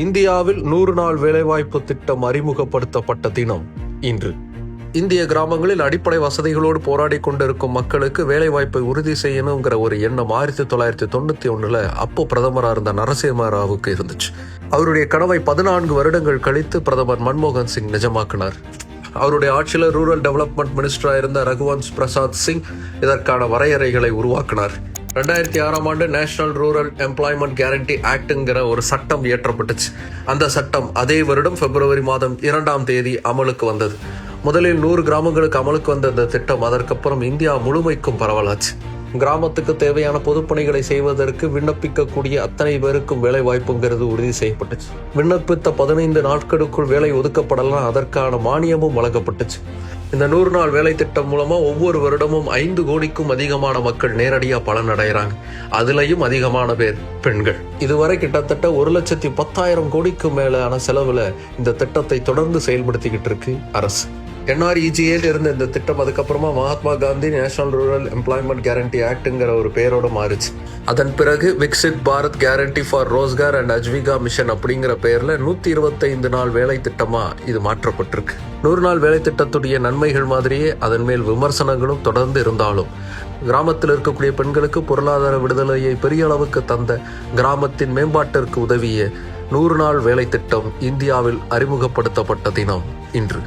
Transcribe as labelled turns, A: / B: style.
A: இந்தியாவில் 100 நாள் வேலைவாய்ப்பு திட்டம் அறிமுகப்படுத்தப்பட்ட தினம் இன்று. இந்திய கிராமங்களில் அடிப்படை வசதிகளோடு போராடி கொண்டிருக்கும் மக்களுக்கு வேலைவாய்ப்பை உறுதி செய்யணுங்கிற ஒரு எண்ணம் 1991 அப்போ பிரதமராக இருந்த நரசிம்ம ராவுக்கு இருந்துச்சு. அவருடைய கனவை 14 வருடங்கள் கழித்து பிரதமர் மன்மோகன் சிங் நிஜமாக்கினார். அவருடைய ஆட்சியில் ரூரல் டெவலப்மெண்ட் மினிஸ்டராக இருந்த ரகுவன்ஸ் பிரசாத் சிங் இதற்கான வரையறைகளை உருவாக்கினார். 2006 நேஷனல் ரூரல் எம்ப்ளாய்மெண்ட் கேரண்டி ஆக்ட்ங்கிற ஒரு சட்டம் இயற்றப்பட்டுச்சு. அந்த சட்டம் அதே வருடம் பிப்ரவரி மாதம் 2ஆம் தேதி அமலுக்கு வந்தது. முதலில் 100 கிராமங்களுக்கு அமலுக்கு வந்த இந்த திட்டம் அதற்கப்புறம் இந்தியா முழுமைக்கும் பரவலாச்சு. கிராமத்துக்கு தேவையான பொதுப்பணிகளை செய்வதற்கு விண்ணப்பிக்கக்கூடிய அத்தனை பேருக்கும் வேலை வாய்ப்புங்கிறது உறுதி செய்யப்பட்டுச்சு. விண்ணப்பித்த 15 நாட்களுக்குள் வேலை ஒதுக்கப்படலாம், அதற்கான மானியமும் வழங்கப்பட்டுச்சு. இந்த 100 நாள் வேலை திட்டம் மூலமா ஒவ்வொரு வருடமும் 5 கோடிக்கும் அதிகமான மக்கள் நேரடியா பலனடைகிறாங்க. அதுலயும் அதிகமான பேர் பெண்கள். இதுவரை கிட்டத்தட்ட 1,10,000 கோடிக்கு மேலான செலவுல இந்த திட்டத்தை தொடர்ந்து செயல்படுத்திக்கிட்டு இருக்கு அரசு. NREGA இருந்த இந்த திட்டம் அதுக்கப்புறமா Mahatma Gandhi national rural employment guarantee ஆக்ட்ங்கிற ஒரு பேரோட மாறிச்சு. அதன் பிறகு Viksit Bharat guarantee for Rozgar and Ajeevika mission அப்படிங்கிற பேர்ல 125 நாள் வேலை திட்டமா இது மாற்றப்பட்டிருக்கு. 100 நாள் வேலை திட்டத்துடைய நன்மைகள் மாதிரியே அதன் மேல் விமர்சனங்களும் தொடர்ந்து இருந்தாலும் கிராமத்தில் இருக்கக்கூடிய பெண்களுக்கு பொருளாதார விடுதலையை பெரிய அளவுக்கு தந்த, கிராமத்தின் மேம்பாட்டிற்கு உதவிய 100 நாள் வேலை திட்டம் இந்தியாவில் அறிமுகப்படுத்தப்பட்ட தினம் இன்று.